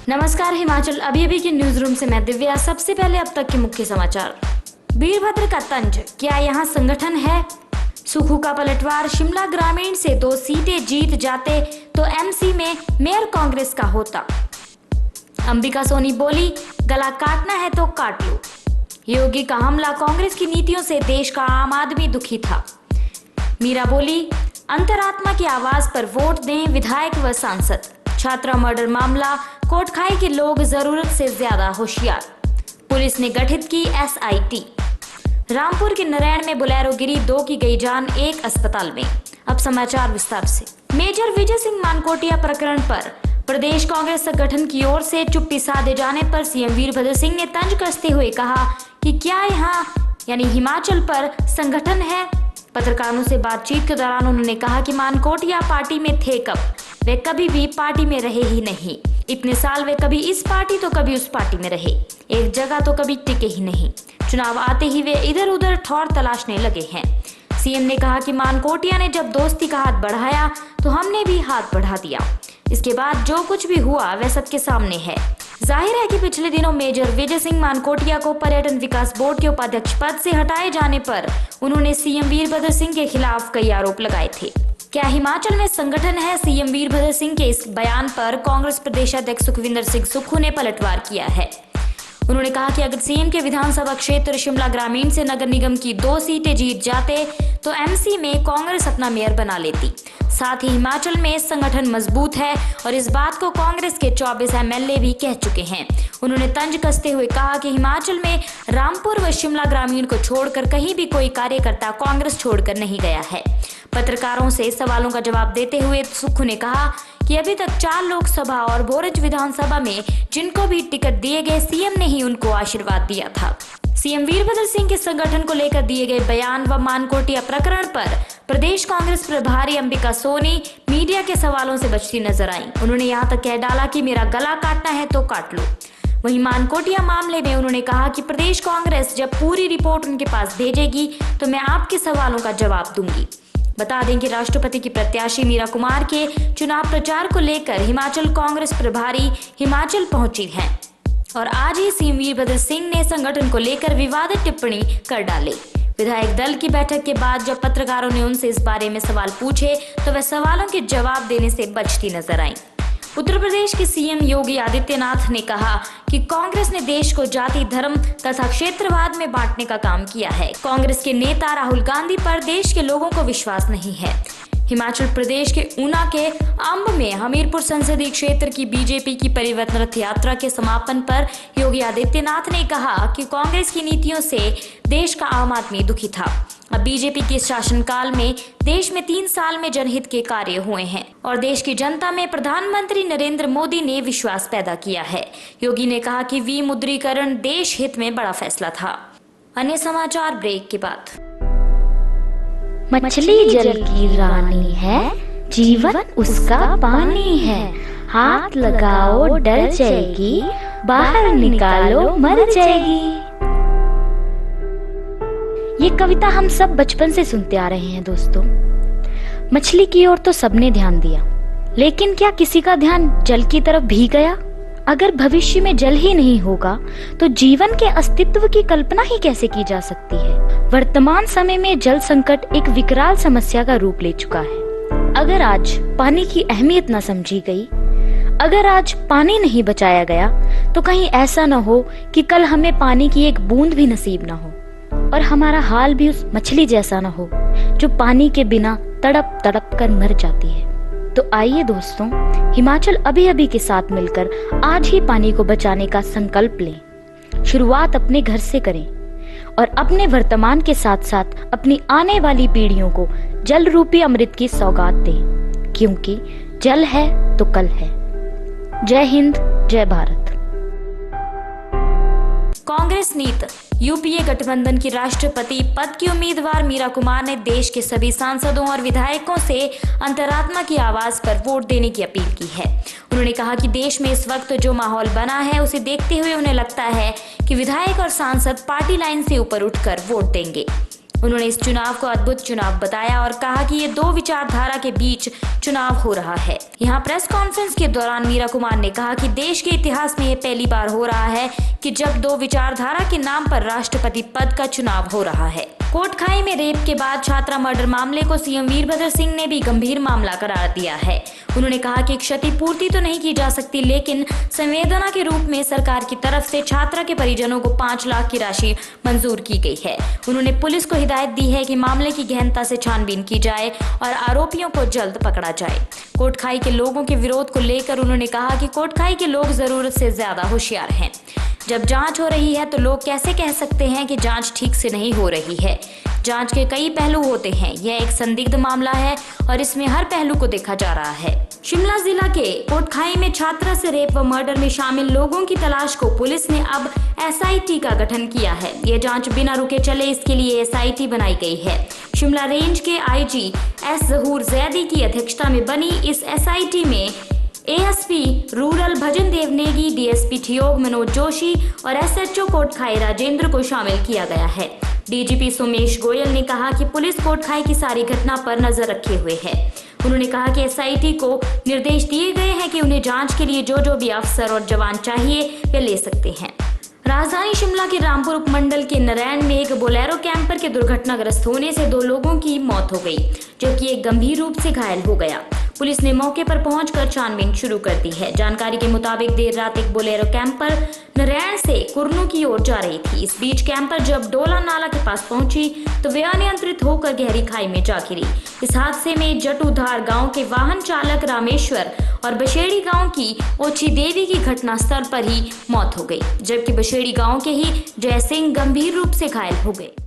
नमस्कार, हिमाचल अभी अभी के न्यूज रूम से मैं दिव्या। सबसे पहले अब तक के मुख्य समाचार। वीरभद्र का तंज, क्या यहाँ संगठन है? सुखू का पलटवार, शिमला ग्रामीण से 2 सीटें जीत जाते तो एमसी में मेयर कांग्रेस का होता। अंबिका सोनी बोली, गला काटना है तो काट लो। योगी का हमला, कांग्रेस की नीतियों से देश का आम आदमी दुखी था। मीरा बोली, अंतरात्मा की आवाज पर वोट दें विधायक व सांसद। छात्रा मर्डर मामला, कोटखाई के लोग जरूरत से ज्यादा होशियार। पुलिस ने गठित की एसआईटी। रामपुर के नरैण में बोलेरो गिरी, 2 की गई जान, 1 अस्पताल में। अब समाचार विस्तार से। मेजर विजय सिंह मानकोटिया प्रकरण पर प्रदेश कांग्रेस संगठन की ओर से चुप्पी साधे जाने पर सीएम वीरभद्र सिंह ने तंज कसते हुए कहा कि क्या यहाँ यानी हिमाचल पर संगठन है। पत्रकारों से बातचीत के दौरान उन्होंने कहा कि मानकोटिया पार्टी में थे कब, वे कभी भी पार्टी में रहे ही नहीं। इतने साल वे कभी इस पार्टी तो कभी उस पार्टी में रहे, एक जगह तो कभी टिके ही नहीं। चुनाव आते ही वे इधर उधर ठौर तलाशने लगे हैं। सीएम ने कहा कि मानकोटिया ने जब दोस्ती का हाथ बढ़ाया तो हमने भी हाथ बढ़ा दिया। इसके बाद जो कुछ भी हुआ वह सबके सामने है। जाहिर है कि पिछले दिनों मेजर विजय सिंह मानकोटिया को पर्यटन विकास बोर्ड के उपाध्यक्ष पद से हटाए जाने पर उन्होंने सीएम वीरभद्र सिंह के खिलाफ कई आरोप लगाए थे। क्या हिमाचल में संगठन है? सीएम वीरभद्र सिंह के इस बयान पर कांग्रेस प्रदेशाध्यक्ष सुखविंदर सिंह सुक्खू ने पलटवार किया है। उन्होंने कहा कि अगर सीएम के विधानसभा क्षेत्र शिमला ग्रामीण से नगर निगम की 2 सीटें जीत जाते तो एमसी में कांग्रेस अपना मेयर बना लेती। साथ ही हिमाचल में संगठन मजबूत है और इस बात को कांग्रेस के 24 एमएलए भी कह चुके हैं। उन्होंने तंज कसते हुए कहा कि हिमाचल में रामपुर व शिमला ग्रामीण को छोड़कर कहीं भी कोई कार्यकर्ता कांग्रेस छोड़कर नहीं गया है। पत्रकारों से सवालों का जवाब देते हुए सुक्खू ने कहा कि अभी तक 4 लोकसभा और भोरंज विधानसभा में जिनको भी टिकट दिए गए, सीएम ने ही उनको आशीर्वाद दिया था। सीएम वीरभद्र सिंह के संगठन को लेकर दिए गए बयान व मानकोटिया प्रकरण पर प्रदेश कांग्रेस प्रभारी अंबिका सोनी मीडिया के सवालों से बचती नजर आई। उन्होंने यहाँ तक कह डाला कि मेरा गला काटना है तो काट लो। वहीं मानकोटिया मामले में उन्होंने कहा कि प्रदेश कांग्रेस जब पूरी रिपोर्ट उनके पास भेजेगी तो मैं आपके सवालों का जवाब दूंगी। बता दें कि राष्ट्रपति की प्रत्याशी मीरा कुमार के चुनाव प्रचार को लेकर हिमाचल कांग्रेस प्रभारी हिमाचल पहुंची हैं और आज ही सीएम वीरभद्र सिंह ने संगठन को लेकर विवादित टिप्पणी कर डाली। विधायक दल की बैठक के बाद जब पत्रकारों ने उनसे इस बारे में सवाल पूछे तो वह सवालों के जवाब देने से बचती नजर आई। उत्तर प्रदेश के सीएम योगी आदित्यनाथ ने कहा कि कांग्रेस ने देश को जाति, धर्म तथा क्षेत्रवाद में बांटने का काम किया है। कांग्रेस के नेता राहुल गांधी पर देश के लोगों को विश्वास नहीं है। हिमाचल प्रदेश के ऊना के अंब में हमीरपुर संसदीय क्षेत्र की बीजेपी की परिवर्तन रथ यात्रा के समापन पर योगी आदित्यनाथ ने कहा कि कांग्रेस की नीतियों से देश का आम आदमी दुखी था। अब बीजेपी के शासनकाल में देश में 3 साल में जनहित के कार्य हुए हैं और देश की जनता में प्रधानमंत्री नरेंद्र मोदी ने विश्वास पैदा किया है। योगी ने कहा कि विमुद्रीकरण देश हित में बड़ा फैसला था। अन्य समाचार ब्रेक के बाद। मछली जल की रानी है, जीवन उसका पानी है। हाथ लगाओ डर जाएगी, बाहर निकालो मर जाएगी। ये कविता हम सब बचपन से सुनते आ रहे हैं दोस्तों। मछली की ओर तो सबने ध्यान दिया, लेकिन क्या किसी का ध्यान जल की तरफ भी गया? अगर भविष्य में जल ही नहीं होगा तो जीवन के अस्तित्व की कल्पना ही कैसे की जा सकती है? वर्तमान समय में जल संकट एक विकराल समस्या का रूप ले चुका है। अगर आज पानी की अहमियत न समझी गई, अगर आज पानी नहीं बचाया गया तो कहीं ऐसा न हो कि कल हमें पानी की एक बूंद भी नसीब न हो और हमारा हाल भी उस मछली जैसा न हो जो पानी के बिना तड़प तड़प कर मर जाती है। तो आइए दोस्तों, हिमाचल अभी अभी के साथ मिलकर आज ही पानी को बचाने का संकल्प लें। शुरुआत अपने घर से करें और अपने वर्तमान के साथ साथ अपनी आने वाली पीढ़ियों को जल रूपी अमृत की सौगात दें, क्योंकि जल है तो कल है। जय हिंद, जय भारत। कांग्रेस नीत यूपीए गठबंधन की राष्ट्रपति पद की उम्मीदवार मीरा कुमार ने देश के सभी सांसदों और विधायकों से अंतरात्मा की आवाज पर वोट देने की अपील की है। उन्होंने कहा कि देश में इस वक्त जो माहौल बना है उसे देखते हुए उन्हें लगता है कि विधायक और सांसद पार्टी लाइन से ऊपर उठकर वोट देंगे। उन्होंने इस चुनाव को अद्भुत चुनाव बताया और कहा कि ये दो विचारधारा के बीच चुनाव हो रहा है। यहाँ प्रेस कॉन्फ्रेंस के दौरान मीरा कुमार ने कहा कि देश के इतिहास में ये पहली बार हो रहा है कि जब दो विचारधारा के नाम पर राष्ट्रपति पद का चुनाव हो रहा है। कोटखाई में रेप के बाद छात्रा मर्डर मामले को सीएम वीरभद्र सिंह ने भी गंभीर मामला करार दिया है। उन्होंने कहा कि क्षतिपूर्ति तो नहीं की जा सकती, लेकिन संवेदना के रूप में सरकार की तरफ से छात्रा के परिजनों को 5 लाख की राशि मंजूर की गई है। उन्होंने पुलिस को हिदायत दी है कि मामले की गहनता से छानबीन की जाए और आरोपियों को जल्द पकड़ा जाए। कोटखाई के लोगों के विरोध को लेकर उन्होंने कहा कि कोटखाई के लोग जरूरत से ज्यादा होशियार हैं। जब जांच हो रही है तो लोग कैसे कह सकते हैं कि जांच ठीक से नहीं हो रही है। जांच के कई पहलू होते हैं। यह एक संदिग्ध मामला है और इसमें हर पहलू को देखा जा रहा है। शिमला जिला के कोटखाई में छात्रा से रेप व मर्डर में शामिल लोगों की तलाश को पुलिस ने अब एसआईटी का गठन किया है। यह जांच बिना रुके चले, इसके लिए एसआईटी बनाई गई है। शिमला रेंज के आईजी एस जहूर जैदी की अध्यक्षता में बनी इस एसआईटी में एएसपी रूरल भजन देव नेगी, डीएसपी ठियोग मनोज जोशी और एसएचओ कोटखाई राजेंद्र को शामिल किया गया है। डीजीपी सोमेश गोयल ने कहा कि पुलिस कोटखाई की सारी घटना पर नजर रखे हुए है। उन्होंने कहा कि एसआईटी को निर्देश दिए गए हैं कि उन्हें जांच के लिए जो भी अफसर और जवान चाहिए वे ले सकते हैं। राजधानी शिमला के रामपुर उपमंडल के नरैन में एक बोलेरो कैंपर के दुर्घटनाग्रस्त होने से 2 लोगों की मौत हो गई, जबकि एक गंभीर रूप से घायल हो गया। पुलिस ने मौके पर पहुंचकर छानबीन शुरू कर दी है। जानकारी के मुताबिक देर रात एक बोलेरो कैंपर नरैन से कुरनू की ओर जा रही थी। इस बीच कैंपर जब डोला नाला के पास पहुंची तो वे अनियंत्रित होकर गहरी खाई में जा गिरी। इस हादसे में जटूधार गांव के वाहन चालक रामेश्वर और बशेड़ी गांव की ओछी देवी की घटनास्थल पर ही मौत हो गई, जबकि बशेड़ी गांव के ही जय सिंह गंभीर रूप से घायल हो गए।